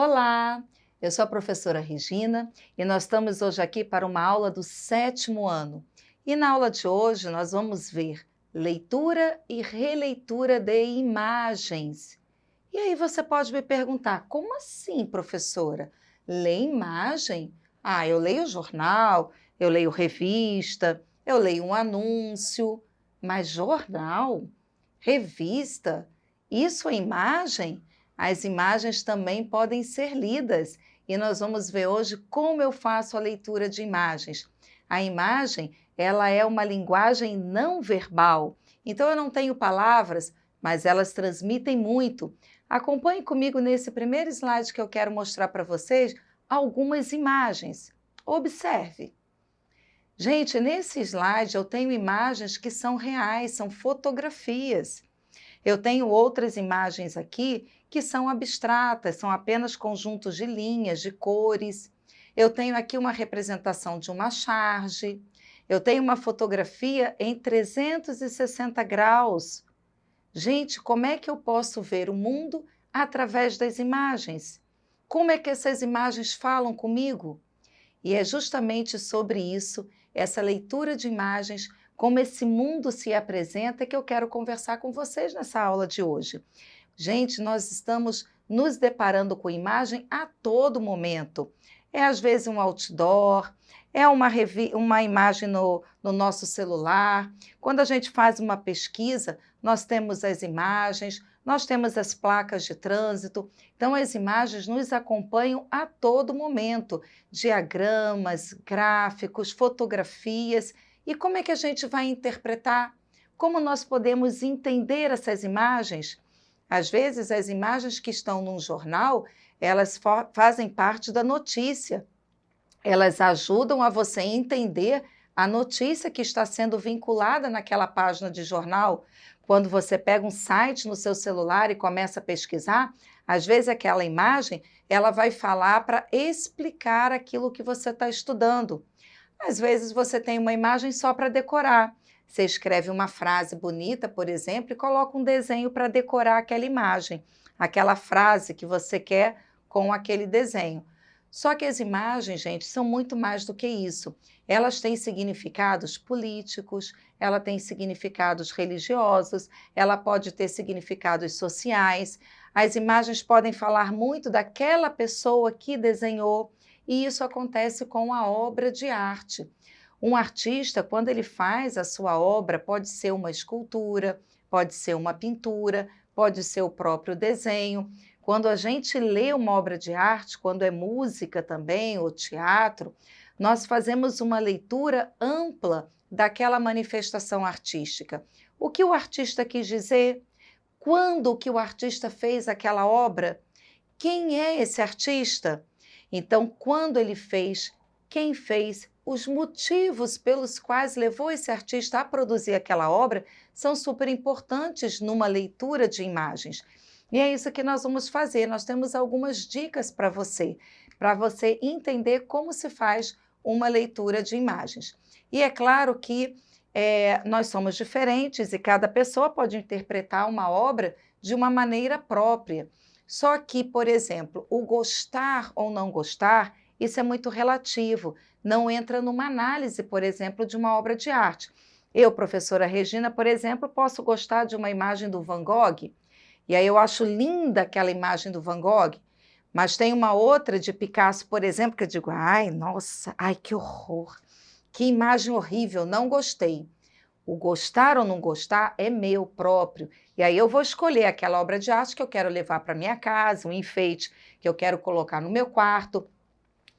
Olá, eu sou a professora Regina e nós estamos hoje aqui para uma aula do 7º ano. E na aula de hoje nós vamos ver leitura e releitura de imagens. E aí você pode me perguntar, como assim, professora? Ler imagem? Eu leio jornal, eu leio revista, eu leio um anúncio, mas jornal? Revista? Isso é imagem? As imagens também podem ser lidas e nós vamos ver hoje como eu faço a leitura de imagens. A imagem, ela é uma linguagem não verbal, então eu não tenho palavras, mas elas transmitem muito. Acompanhe comigo nesse primeiro slide que eu quero mostrar para vocês algumas imagens. Observe. Gente, nesse slide eu tenho imagens que são reais, são fotografias. Eu tenho outras imagens aqui que são abstratas, são apenas conjuntos de linhas, de cores. Eu tenho aqui uma representação de uma charge. Eu tenho uma fotografia em 360 graus. Gente, como é que eu posso ver o mundo através das imagens? Como é que essas imagens falam comigo? E é justamente sobre isso, essa leitura de imagens, como esse mundo se apresenta, que eu quero conversar com vocês nessa aula de hoje. Gente, nós estamos nos deparando com imagem a todo momento. É às vezes um outdoor, é uma imagem no nosso celular. Quando a gente faz uma pesquisa, nós temos as imagens, nós temos as placas de trânsito. Então, as imagens nos acompanham a todo momento. Diagramas, gráficos, fotografias. E como é que a gente vai interpretar? Como nós podemos entender essas imagens? Às vezes, as imagens que estão num jornal, elas fazem parte da notícia. Elas ajudam a você entender a notícia que está sendo vinculada naquela página de jornal. Quando você pega um site no seu celular e começa a pesquisar, às vezes aquela imagem, ela vai falar para explicar aquilo que você está estudando. Às vezes você tem uma imagem só para decorar. Você escreve uma frase bonita, por exemplo, e coloca um desenho para decorar aquela imagem, aquela frase que você quer com aquele desenho. Só que as imagens, gente, são muito mais do que isso. Elas têm significados políticos, ela tem significados religiosos, ela pode ter significados sociais. As imagens podem falar muito daquela pessoa que desenhou, e isso acontece com a obra de arte. Um artista, quando ele faz a sua obra, pode ser uma escultura, pode ser uma pintura, pode ser o próprio desenho. Quando a gente lê uma obra de arte, quando é música também, ou teatro, nós fazemos uma leitura ampla daquela manifestação artística. O que o artista quis dizer? Quando que o artista fez aquela obra? Quem é esse artista? Então, quando ele fez, quem fez, os motivos pelos quais levou esse artista a produzir aquela obra são super importantes numa leitura de imagens. E é isso que nós vamos fazer. Nós temos algumas dicas para você entender como se faz uma leitura de imagens. E é claro que nós somos diferentes e cada pessoa pode interpretar uma obra de uma maneira própria. Só que, por exemplo, o gostar ou não gostar, isso é muito relativo. Não entra numa análise, por exemplo, de uma obra de arte. Eu, professora Regina, por exemplo, posso gostar de uma imagem do Van Gogh, e aí eu acho linda aquela imagem do Van Gogh, mas tem uma outra de Picasso, por exemplo, que eu digo, ai, nossa, ai, que horror, que imagem horrível, não gostei. O gostar ou não gostar é meu próprio, e aí eu vou escolher aquela obra de arte que eu quero levar para minha casa, um enfeite que eu quero colocar no meu quarto.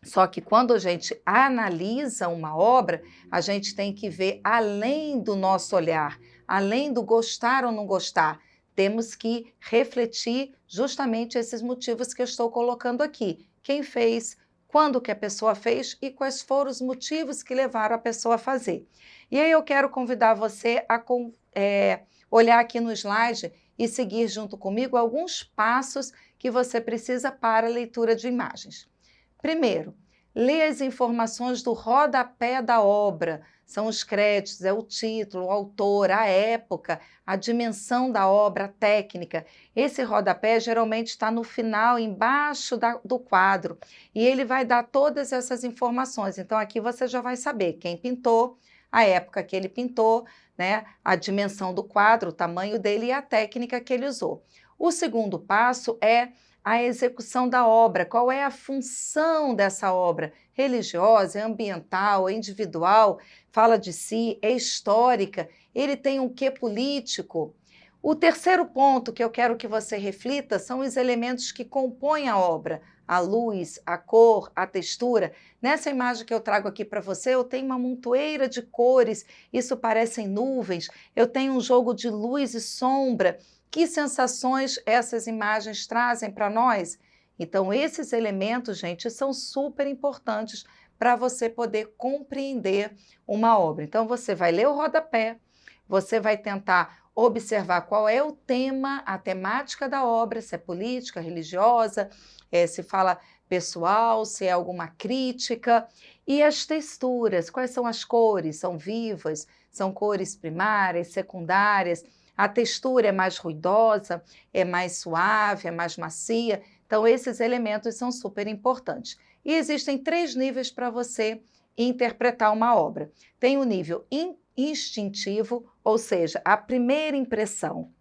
Só que quando a gente analisa uma obra, a gente tem que ver além do nosso olhar, além do gostar ou não gostar. Temos que refletir justamente esses motivos que eu estou colocando aqui. Quem fez, quando que a pessoa fez e quais foram os motivos que levaram a pessoa a fazer. E aí eu quero convidar você a olhar aqui no slide e seguir junto comigo alguns passos que você precisa para a leitura de imagens. Primeiro, Lê as informações do rodapé da obra, são os créditos, é o título, o autor, a época, a dimensão da obra, a técnica. Esse rodapé geralmente está no final, embaixo do quadro, e ele vai dar todas essas informações. Então, aqui você já vai saber quem pintou, a época que ele pintou, né, a dimensão do quadro, o tamanho dele e a técnica que ele usou. O segundo passo é a execução da obra. Qual é a função dessa obra? Religiosa, é ambiental, é individual, fala de si, é histórica, ele tem um quê político? O terceiro ponto que eu quero que você reflita são os elementos que compõem a obra, a luz, a cor, a textura. Nessa imagem que eu trago aqui para você, eu tenho uma montoeira de cores, isso parecem nuvens, eu tenho um jogo de luz e sombra. Que sensações essas imagens trazem para nós? Então, esses elementos, gente, são super importantes para você poder compreender uma obra. Então, você vai ler o rodapé, você vai tentar observar qual é o tema, a temática da obra, se é política, religiosa, se fala pessoal, se é alguma crítica, e as texturas, quais são as cores? São vivas? São cores primárias, secundárias? A textura é mais ruidosa, é mais suave, é mais macia. Então, esses elementos são super importantes. E existem 3 níveis para você interpretar uma obra. Tem o nível instintivo, ou seja, a primeira impressão.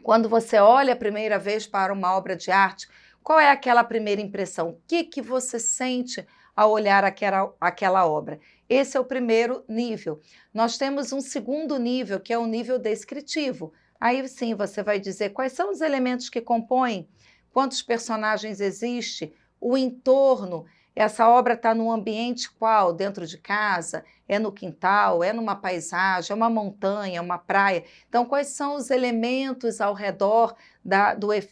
Quando você olha a primeira vez para uma obra de arte, qual é aquela primeira impressão? O que você sente ao olhar aquela obra? Esse é o primeiro nível. Nós temos um segundo nível, que é o nível descritivo. Aí sim, você vai dizer quais são os elementos que compõem, quantos personagens existem, o entorno. Essa obra está num ambiente qual? Dentro de casa? É no quintal? É numa paisagem? É uma montanha? É uma praia? Então, quais são os elementos ao redor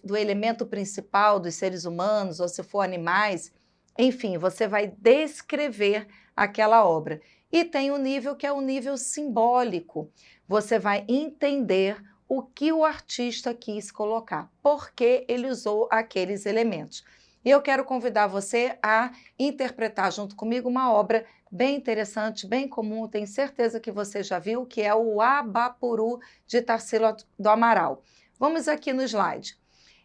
do elemento principal dos seres humanos, ou se for animais? Enfim, você vai descrever aquela obra. E tem o nível que é o nível simbólico. Você vai entender o que o artista quis colocar, por que ele usou aqueles elementos. E eu quero convidar você a interpretar junto comigo uma obra bem interessante, bem comum, tenho certeza que você já viu, que é o Abapuru, de Tarsila do Amaral. Vamos aqui no slide.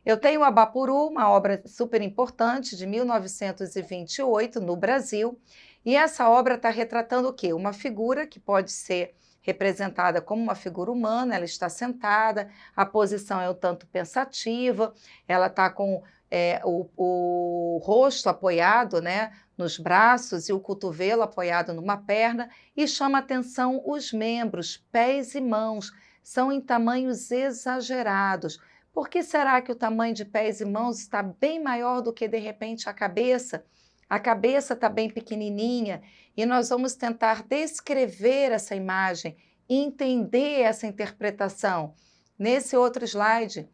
Eu tenho o Abapuru, uma obra super importante, de 1928, no Brasil, e essa obra está retratando o quê? Uma figura que pode ser representada como uma figura humana, ela está sentada, a posição é um tanto pensativa, ela está com o rosto apoiado, né, nos braços e o cotovelo apoiado numa perna, e chama atenção os membros, pés e mãos, são em tamanhos exagerados. Por que será que o tamanho de pés e mãos está bem maior do que, de repente, a cabeça? A cabeça está bem pequenininha e nós vamos tentar descrever essa imagem, entender essa interpretação. Nesse outro slide,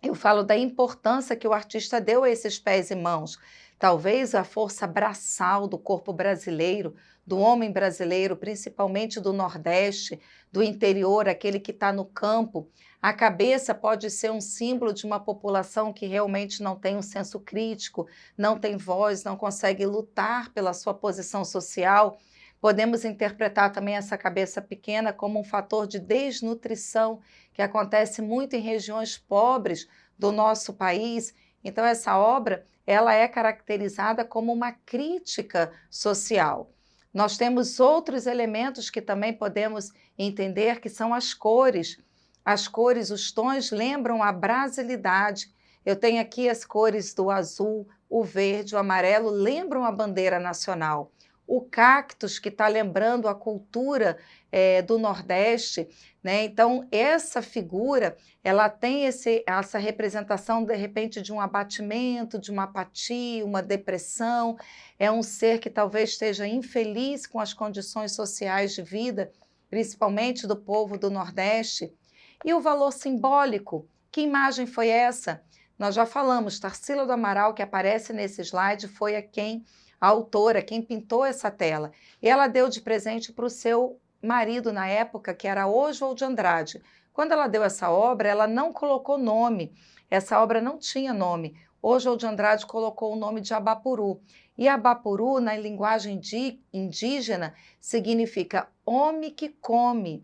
eu falo da importância que o artista deu a esses pés e mãos. Talvez a força braçal do corpo brasileiro, do homem brasileiro, principalmente do Nordeste, do interior, aquele que está no campo. A cabeça pode ser um símbolo de uma população que realmente não tem um senso crítico, não tem voz, não consegue lutar pela sua posição social. Podemos interpretar também essa cabeça pequena como um fator de desnutrição, que acontece muito em regiões pobres do nosso país. Então, essa obra, ela é caracterizada como uma crítica social. Nós temos outros elementos que também podemos entender, que são as cores. As cores, os tons lembram a brasilidade. Eu tenho aqui as cores do azul, o verde, o amarelo, lembram a bandeira nacional. O cactus, que está lembrando a cultura do Nordeste, né? Então, essa figura, ela tem essa representação, de repente, de um abatimento, de uma apatia, uma depressão. É um ser que talvez esteja infeliz com as condições sociais de vida, principalmente do povo do Nordeste. E o valor simbólico, que imagem foi essa? Nós já falamos, Tarsila do Amaral, que aparece nesse slide, foi a autora, quem pintou essa tela. E ela deu de presente para o seu marido na época, que era Oswald de Andrade. Quando ela deu essa obra, ela não colocou nome, essa obra não tinha nome. Oswald de Andrade colocou o nome de Abapuru. E Abapuru, na linguagem indígena, significa homem que come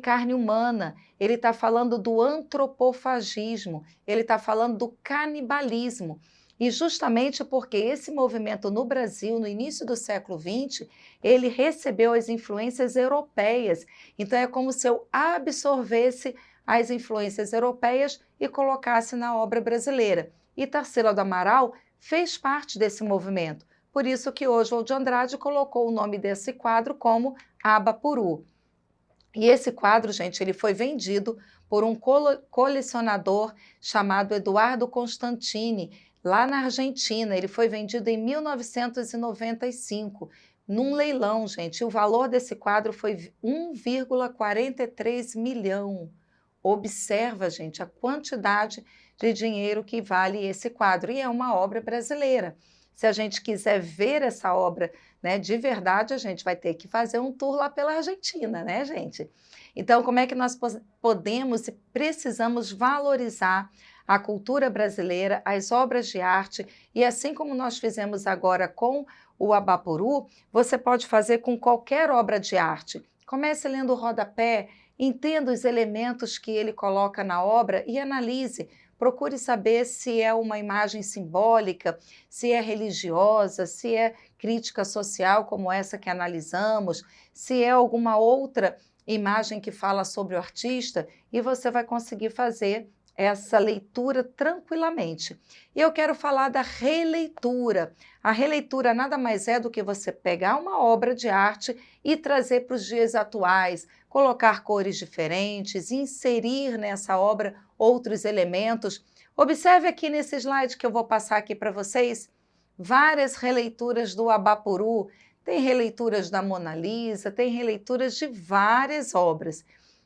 carne humana. Ele está falando do antropofagismo, ele está falando do canibalismo. E justamente porque esse movimento no Brasil, no início do século XX, ele recebeu as influências europeias. Então é como se eu absorvesse as influências europeias e colocasse na obra brasileira. E Tarsila do Amaral fez parte desse movimento. Por isso que Oswald de Andrade colocou o nome desse quadro como Abapuru. E esse quadro, gente, ele foi vendido por um colecionador chamado Eduardo Constantini, lá na Argentina. Ele foi vendido em 1995, num leilão, gente. E o valor desse quadro foi 1,43 milhão. Observa, gente, a quantidade de dinheiro que vale esse quadro. E é uma obra brasileira. Se a gente quiser ver essa obra, né, de verdade, a gente vai ter que fazer um tour lá pela Argentina, né, gente? Então, como é que nós podemos e precisamos valorizar a cultura brasileira, as obras de arte, e assim como nós fizemos agora com o Abapuru, você pode fazer com qualquer obra de arte. Comece lendo o rodapé, entenda os elementos que ele coloca na obra e analise. Procure saber se é uma imagem simbólica, se é religiosa, se é crítica social, como essa que analisamos, se é alguma outra imagem que fala sobre o artista, e você vai conseguir fazer essa leitura tranquilamente. E eu quero falar da releitura. A releitura nada mais é do que você pegar uma obra de arte e trazer para os dias atuais, colocar cores diferentes, inserir nessa obra outros elementos. Observe aqui nesse slide que eu vou passar aqui para vocês, várias releituras do Abapuru, tem releituras da Mona Lisa, tem releituras de várias obras.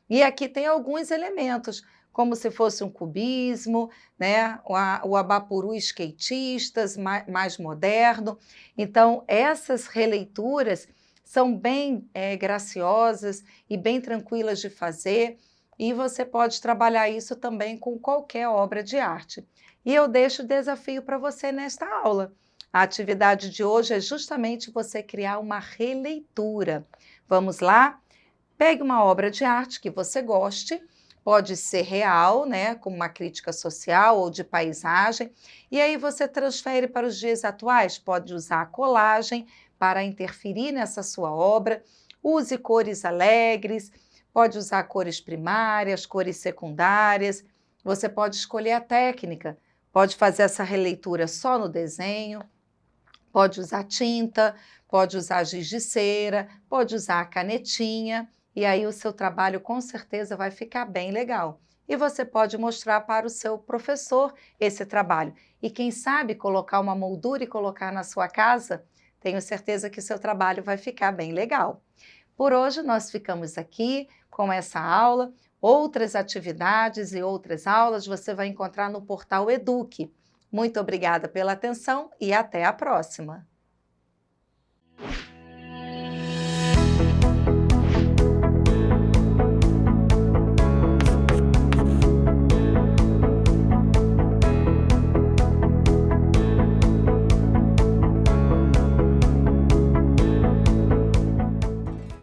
E aqui tem alguns elementos, como se fosse um cubismo, né? O Abapuru skatistas, mais moderno. Então, essas releituras são bem graciosas e bem tranquilas de fazer, e você pode trabalhar isso também com qualquer obra de arte. E eu deixo o desafio para você nesta aula. A atividade de hoje é justamente você criar uma releitura. Vamos lá? Pegue uma obra de arte que você goste, pode ser real, né, como uma crítica social ou de paisagem, e aí você transfere para os dias atuais, pode usar a colagem para interferir nessa sua obra, use cores alegres, pode usar cores primárias, cores secundárias, você pode escolher a técnica, pode fazer essa releitura só no desenho, pode usar tinta, pode usar giz de cera, pode usar a canetinha, e aí o seu trabalho com certeza vai ficar bem legal. E você pode mostrar para o seu professor esse trabalho. E quem sabe colocar uma moldura e colocar na sua casa, tenho certeza que o seu trabalho vai ficar bem legal. Por hoje nós ficamos aqui com essa aula. Outras atividades e outras aulas você vai encontrar no portal Eduque. Muito obrigada pela atenção e até a próxima!